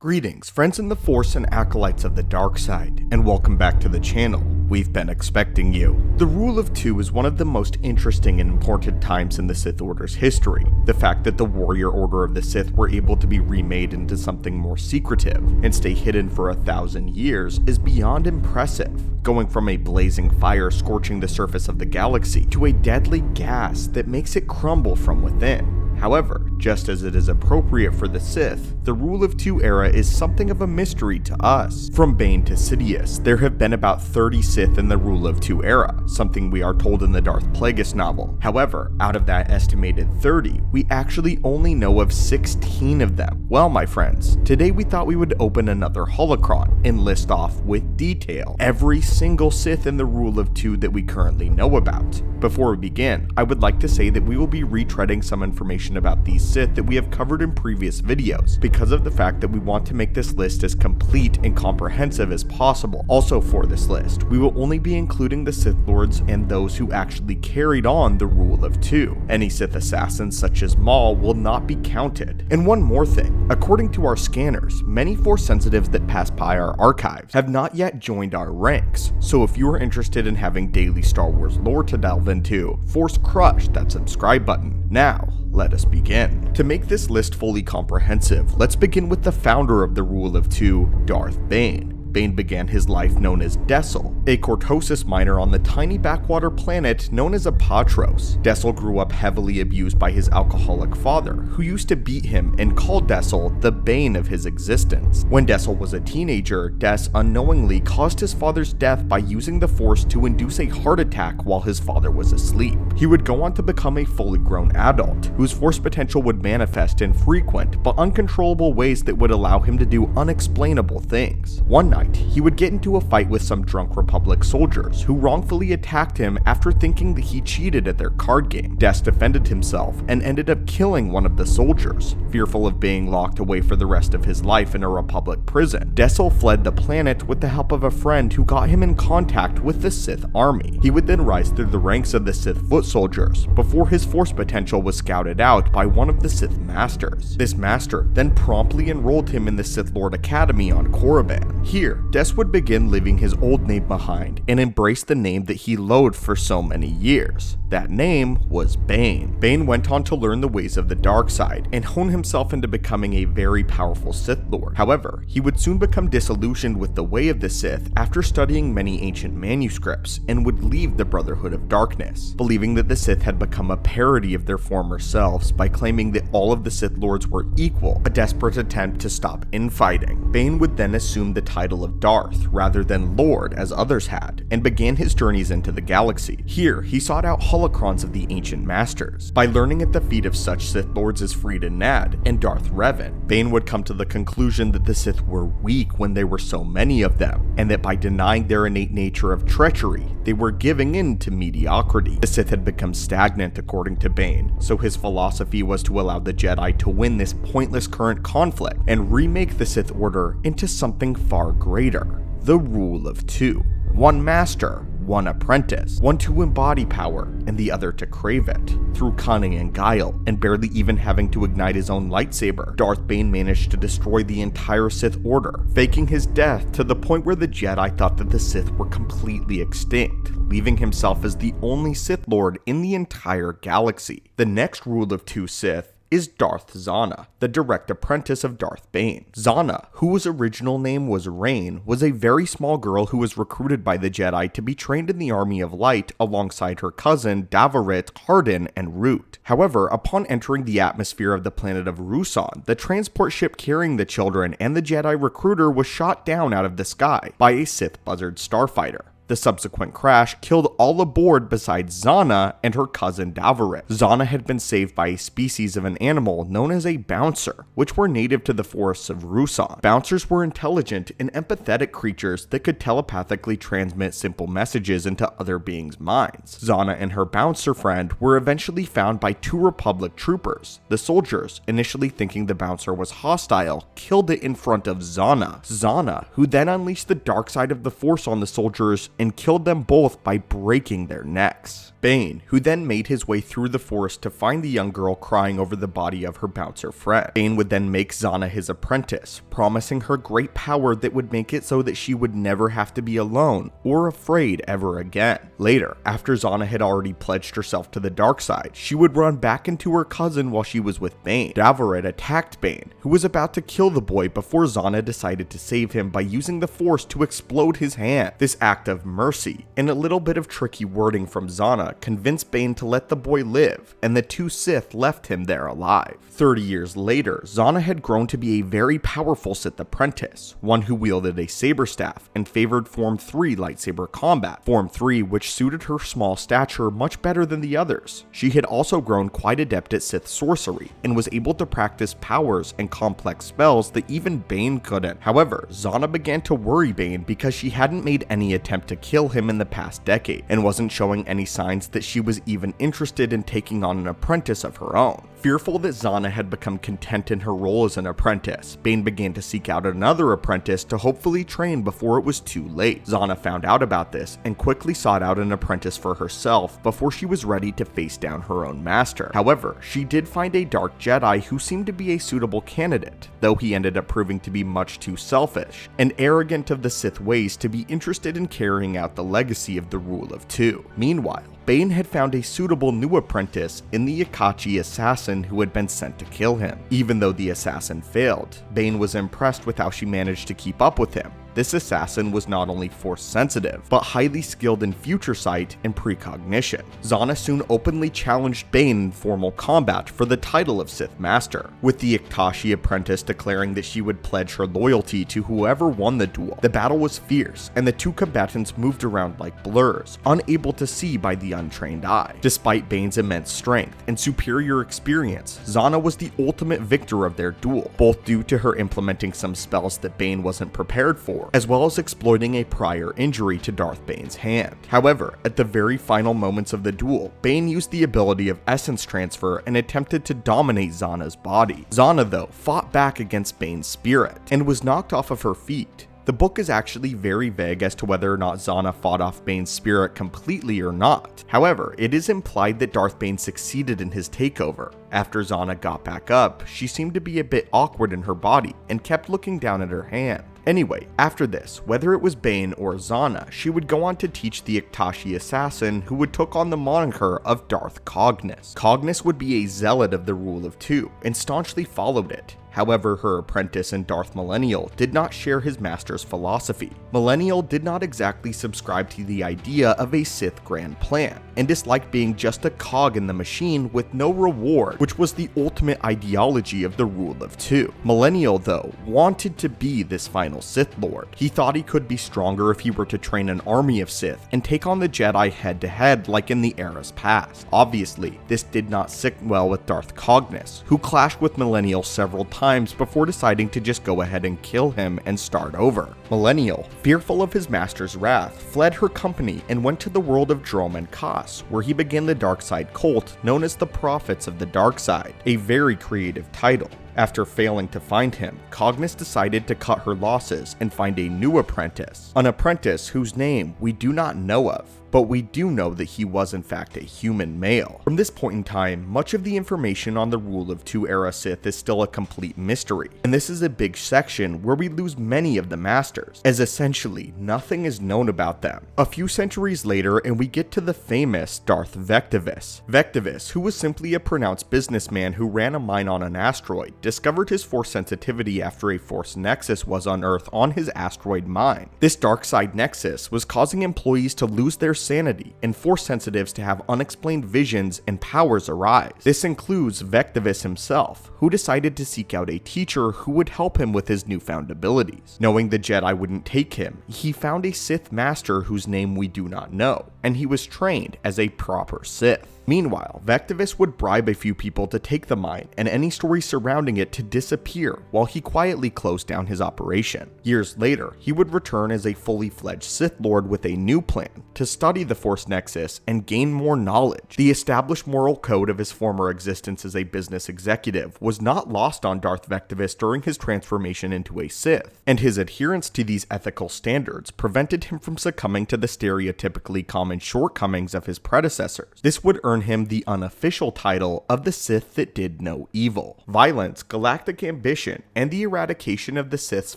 Greetings, friends in the Force and acolytes of the dark side, and welcome back to the channel. We've been expecting you. The Rule of Two is one of the most interesting and important times in the Sith Order's history. The fact that the Warrior Order of the Sith were able to be remade into something more secretive and stay hidden for 1,000 years is beyond impressive, going from a blazing fire scorching the surface of the galaxy to a deadly gas that makes it crumble from within. However, just as it is appropriate for the Sith, the Rule of Two era is something of a mystery to us. From Bane to Sidious, there have been about 30 Sith in the Rule of Two era, something we are told in the Darth Plagueis novel. However, out of that estimated 30, we actually only know of 16 of them. Well, my friends, today we thought we would open another holocron and list off with detail every single Sith in the Rule of Two that we currently know about. Before we begin, I would like to say that we will be retreading some information about these Sith that we have covered in previous videos, because of the fact that we want to make this list as complete and comprehensive as possible. Also for this list, we will only be including the Sith Lords and those who actually carried on the Rule of Two. Any Sith assassins such as Maul will not be counted. And one more thing, according to our scanners, many Force sensitives that pass by our archives have not yet joined our ranks, so if you are interested in having daily Star Wars lore to delve into, force crush that subscribe button. Now, let us begin. To make this list fully comprehensive, let's begin with the founder of the Rule of Two, Darth Bane. Bane began his life known as Dessel, a cortosis miner on the tiny backwater planet known as Apatros. Dessel grew up heavily abused by his alcoholic father, who used to beat him and called Dessel the bane of his existence. When Dessel was a teenager, Des unknowingly caused his father's death by using the Force to induce a heart attack while his father was asleep. He would go on to become a fully grown adult, whose Force potential would manifest in frequent but uncontrollable ways that would allow him to do unexplainable things. One night, he would get into a fight with some drunk Republic soldiers who wrongfully attacked him after thinking that he cheated at their card game. Des defended himself and ended up killing one of the soldiers. Fearful of being locked away for the rest of his life in a Republic prison, Dessel fled the planet with the help of a friend who got him in contact with the Sith army. He would then rise through the ranks of the Sith foot soldiers before his Force potential was scouted out by one of the Sith masters. This master then promptly enrolled him in the Sith Lord Academy on Korriban. Here, Des would begin leaving his old name behind and embrace the name that he loathed for so many years. That name was Bane. Bane went on to learn the ways of the dark side and hone himself into becoming a very powerful Sith Lord. However, he would soon become disillusioned with the way of the Sith after studying many ancient manuscripts and would leave the Brotherhood of Darkness, believing that the Sith had become a parody of their former selves by claiming that all of the Sith Lords were equal, a desperate attempt to stop infighting. Bane would then assume the title of Darth rather than Lord as others had, and began his journeys into the galaxy. Here, he sought out holocrons of the ancient masters. By learning at the feet of such Sith Lords as Frida Nad and Darth Revan, Bane would come to the conclusion that the Sith were weak when there were so many of them, and that by denying their innate nature of treachery, they were giving in to mediocrity. The Sith had become stagnant according to Bane, so his philosophy was to allow the Jedi to win this pointless current conflict and remake the Sith Order into something far greater. The Rule of Two. One master, one apprentice, one to embody power and the other to crave it. Through cunning and guile, and barely even having to ignite his own lightsaber, Darth Bane managed to destroy the entire Sith Order, faking his death to the point where the Jedi thought that the Sith were completely extinct, leaving himself as the only Sith Lord in the entire galaxy. The next Rule of Two Sith is Darth Zannah, the direct apprentice of Darth Bane. Zannah, whose original name was Rain, was a very small girl who was recruited by the Jedi to be trained in the Army of Light alongside her cousin Davarit, Hardin, and Root. However, upon entering the atmosphere of the planet of Ruusan, the transport ship carrying the children and the Jedi recruiter was shot down out of the sky by a Sith buzzard starfighter. The subsequent crash killed all aboard besides Zannah and her cousin Davarit. Zannah had been saved by a species of an animal known as a bouncer, which were native to the forests of Ruusan. Bouncers were intelligent and empathetic creatures that could telepathically transmit simple messages into other beings' minds. Zannah and her bouncer friend were eventually found by two Republic troopers. The soldiers, initially thinking the bouncer was hostile, killed it in front of Zannah. Zannah, who then unleashed the dark side of the Force on the soldiers, and killed them both by breaking their necks. Bane, who then made his way through the forest to find the young girl crying over the body of her bouncer friend. Bane would then make Zannah his apprentice, promising her great power that would make it so that she would never have to be alone or afraid ever again. Later, after Zannah had already pledged herself to the dark side, she would run back into her cousin while she was with Bane. Darth attacked Bane, who was about to kill the boy before Zannah decided to save him by using the Force to explode his hand. This act of mercy, and a little bit of tricky wording from Zannah, convinced Bane to let the boy live, and the two Sith left him there alive. 30 years later, Zannah had grown to be a very powerful Sith apprentice, one who wielded a saber staff and favored Form 3 lightsaber combat, Form 3 which suited her small stature much better than the others. She had also grown quite adept at Sith sorcery, and was able to practice powers and complex spells that even Bane couldn't. However, Zannah began to worry Bane because she hadn't made any attempt to kill him in the past decade, and wasn't showing any signs that she was even interested in taking on an apprentice of her own. Fearful that Zannah had become content in her role as an apprentice, Bane began to seek out another apprentice to hopefully train before it was too late. Zannah found out about this and quickly sought out an apprentice for herself before she was ready to face down her own master. However, she did find a dark Jedi who seemed to be a suitable candidate, though he ended up proving to be much too selfish and arrogant of the Sith ways to be interested in carrying out the legacy of the Rule of Two. Meanwhile, Bane had found a suitable new apprentice in the Akachi assassin who had been sent to kill him. Even though the assassin failed, Bane was impressed with how she managed to keep up with him. This assassin was not only Force sensitive, but highly skilled in future sight and precognition. Zannah soon openly challenged Bane in formal combat for the title of Sith Master, with the Akachi apprentice declaring that she would pledge her loyalty to whoever won the duel. The battle was fierce, and the two combatants moved around like blurs, unable to see by the untrained eye. Despite Bane's immense strength and superior experience, Zannah was the ultimate victor of their duel, both due to her implementing some spells that Bane wasn't prepared for, as well as exploiting a prior injury to Darth Bane's hand. However, at the very final moments of the duel, Bane used the ability of essence transfer and attempted to dominate Zannah's body. Zannah, though, fought back against Bane's spirit and was knocked off of her feet. The book is actually very vague as to whether or not Zannah fought off Bane's spirit completely or not. However, it is implied that Darth Bane succeeded in his takeover. After Zannah got back up, she seemed to be a bit awkward in her body and kept looking down at her hand. Anyway, after this, whether it was Bane or Zannah, she would go on to teach the Akachi assassin who would took on the moniker of Darth Cognus. Cognus would be a zealot of the Rule of Two and staunchly followed it. However, her apprentice and Darth Millennial did not share his master's philosophy. Millennial did not exactly subscribe to the idea of a Sith grand plan, and disliked being just a cog in the machine with no reward, which was the ultimate ideology of the Rule of Two. Millennial, though, wanted to be this final Sith Lord. He thought he could be stronger if he were to train an army of Sith and take on the Jedi head-to-head like in the era's past. Obviously, this did not sit well with Darth Cognus, who clashed with Millennial several times before deciding to just go ahead and kill him and start over. Millennial, fearful of his master's wrath, fled her company and went to the world of Drome and Kos, where he began the dark side cult known as the Prophets of the Dark Side, a very creative title. After failing to find him, Cognus decided to cut her losses and find a new apprentice, an apprentice whose name we do not know of, but we do know that he was in fact a human male. From this point in time, much of the information on the Rule of Two era Sith is still a complete mystery, and this is a big section where we lose many of the masters, as essentially nothing is known about them. A few centuries later, and we get to the famous Darth Vectivus. Vectivus, who was simply a pronounced businessman who ran a mine on an asteroid, discovered his Force sensitivity after a Force nexus was unearthed on his asteroid mine. This dark side nexus was causing employees to lose their sanity and Force sensitives to have unexplained visions and powers arise. This includes Vectivus himself, who decided to seek out a teacher who would help him with his newfound abilities. Knowing the Jedi wouldn't take him, he found a Sith master whose name we do not know, and he was trained as a proper Sith. Meanwhile, Vectivus would bribe a few people to take the mine and any story surrounding it to disappear while he quietly closed down his operation. Years later, he would return as a fully fledged Sith Lord with a new plan to study the Force Nexus and gain more knowledge. The established moral code of his former existence as a business executive was not lost on Darth Vectivus during his transformation into a Sith, and his adherence to these ethical standards prevented him from succumbing to the stereotypically common shortcomings of his predecessors. This would earn him the unofficial title of the Sith that did no evil. Violence, galactic ambition, and the eradication of the Sith's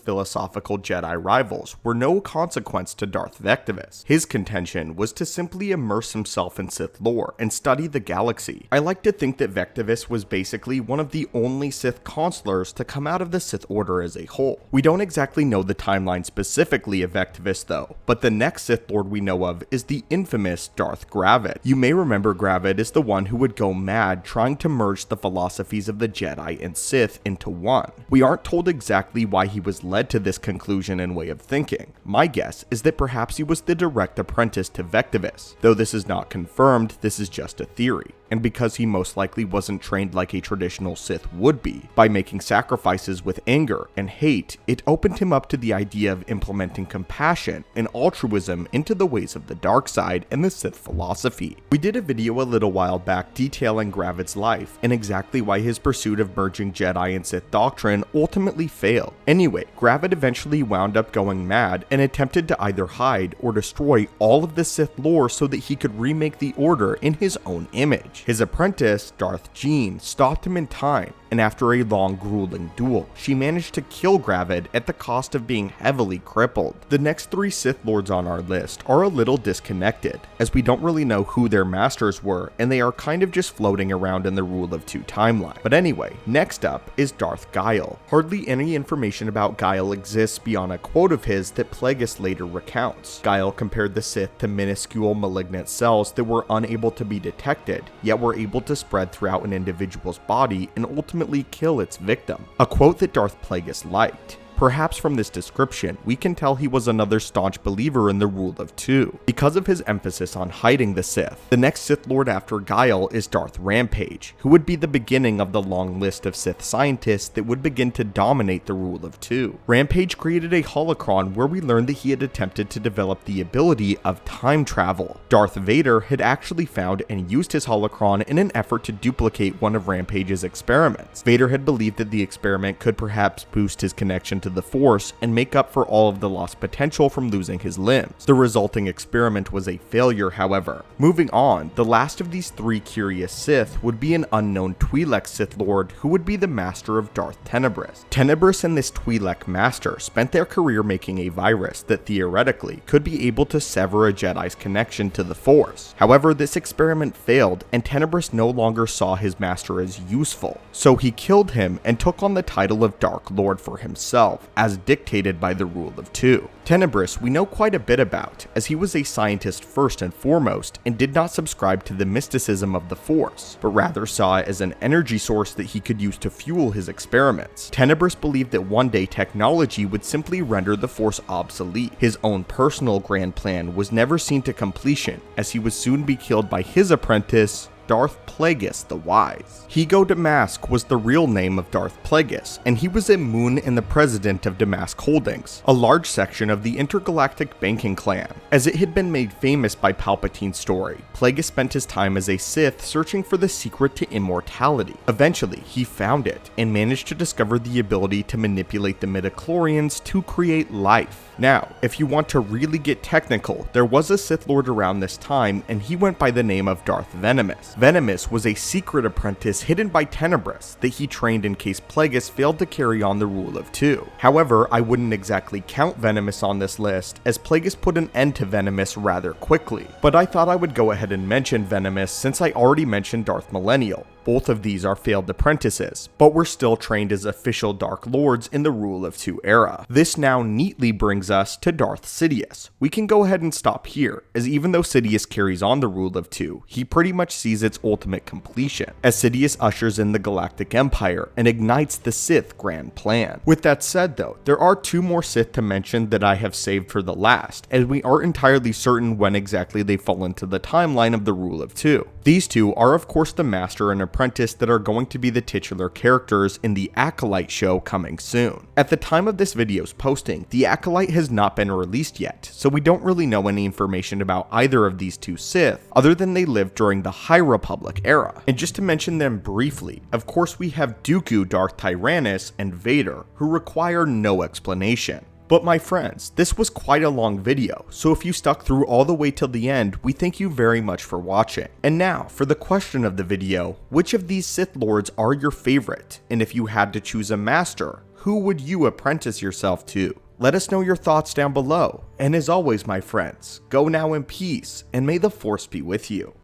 philosophical Jedi rivals were no consequence to Darth Vectivus. His contention was to simply immerse himself in Sith lore and study the galaxy. I like to think that Vectivus was basically one of the only Sith consulars to come out of the Sith Order as a whole. We don't exactly know the timeline specifically of Vectivus though, but the next Sith Lord we know of is the infamous Darth Gravid. You may remember Gravid is the one who would go mad trying to merge the philosophies of the Jedi and Sith into one. We aren't told exactly why he was led to this conclusion and way of thinking. My guess is that perhaps he was the direct apprentice to Vectivus. Though this is not confirmed, this is just a theory. And because he most likely wasn't trained like a traditional Sith would be, by making sacrifices with anger and hate, it opened him up to the idea of implementing compassion and altruism into the ways of the dark side and the Sith philosophy. We did a video a little while back detailing Gravid's life and exactly why his pursuit of merging Jedi and Sith doctrine ultimately failed. Anyway, Gravid eventually wound up going mad and attempted to either hide or destroy all of the Sith lore so that he could remake the Order in his own image. His apprentice, Darth Jean, stopped him in time, and after a long, grueling duel, she managed to kill Gravid at the cost of being heavily crippled. The next three Sith Lords on our list are a little disconnected, as we don't really know who their masters were, and they are kind of just floating around in the Rule of Two timeline. But anyway, next up is Darth Guile. Hardly any information about Guile exists beyond a quote of his that Plagueis later recounts. Guile compared the Sith to minuscule malignant cells that were unable to be detected, yet were able to spread throughout an individual's body and ultimately kill its victim. A quote that Darth Plagueis liked. Perhaps from this description, we can tell he was another staunch believer in the Rule of Two, because of his emphasis on hiding the Sith. The next Sith Lord after Guile is Darth Rampage, who would be the beginning of the long list of Sith scientists that would begin to dominate the Rule of Two. Rampage created a holocron where we learned that he had attempted to develop the ability of time travel. Darth Vader had actually found and used his holocron in an effort to duplicate one of Rampage's experiments. Vader had believed that the experiment could perhaps boost his connection to the Force and make up for all of the lost potential from losing his limbs. The resulting experiment was a failure, however. Moving on, the last of these three curious Sith would be an unknown Twi'lek Sith Lord who would be the master of Darth Tenebrous. Tenebrous and this Twi'lek master spent their career making a virus that theoretically could be able to sever a Jedi's connection to the Force. However, this experiment failed and Tenebrous no longer saw his master as useful, so he killed him and took on the title of Dark Lord for himself, as dictated by the Rule of Two. Tenebrous we know quite a bit about, as he was a scientist first and foremost and did not subscribe to the mysticism of the Force, but rather saw it as an energy source that he could use to fuel his experiments. Tenebrous believed that one day technology would simply render the Force obsolete. His own personal grand plan was never seen to completion, as he would soon be killed by his apprentice, Darth Plagueis the Wise. Higo Damask was the real name of Darth Plagueis, and he was a Moon and the president of Damask Holdings, a large section of the intergalactic banking clan. As it had been made famous by Palpatine's story, Plagueis spent his time as a Sith searching for the secret to immortality. Eventually, he found it, and managed to discover the ability to manipulate the midichlorians to create life. Now, if you want to really get technical, there was a Sith Lord around this time, and he went by the name of Darth Venomous. Venomous was a secret apprentice hidden by Tenebrous that he trained in case Plagueis failed to carry on the Rule of Two. However, I wouldn't exactly count Venomous on this list, as Plagueis put an end to Venomous rather quickly. But I thought I would go ahead and mention Venomous since I already mentioned Darth Millennial. Both of these are failed apprentices, but were still trained as official Dark Lords in the Rule of Two era. This now neatly brings us to Darth Sidious. We can go ahead and stop here, as even though Sidious carries on the Rule of Two, he pretty much sees its ultimate completion, as Sidious ushers in the Galactic Empire and ignites the Sith grand plan. With that said though, there are two more Sith to mention that I have saved for the last, as we aren't entirely certain when exactly they fall into the timeline of the Rule of Two. These two are of course the Master and Apprentice that are going to be the titular characters in the Acolyte show coming soon. At the time of this video's posting, the Acolyte has not been released yet, so we don't really know any information about either of these two Sith, other than they lived during the High Republic era. And just to mention them briefly, of course we have Dooku Darth Tyrannus and Vader, who require no explanation. But my friends, this was quite a long video, so if you stuck through all the way till the end, we thank you very much for watching. And now, for the question of the video, which of these Sith Lords are your favorite? And if you had to choose a master, who would you apprentice yourself to? Let us know your thoughts down below, and as always my friends, go now in peace, and may the Force be with you.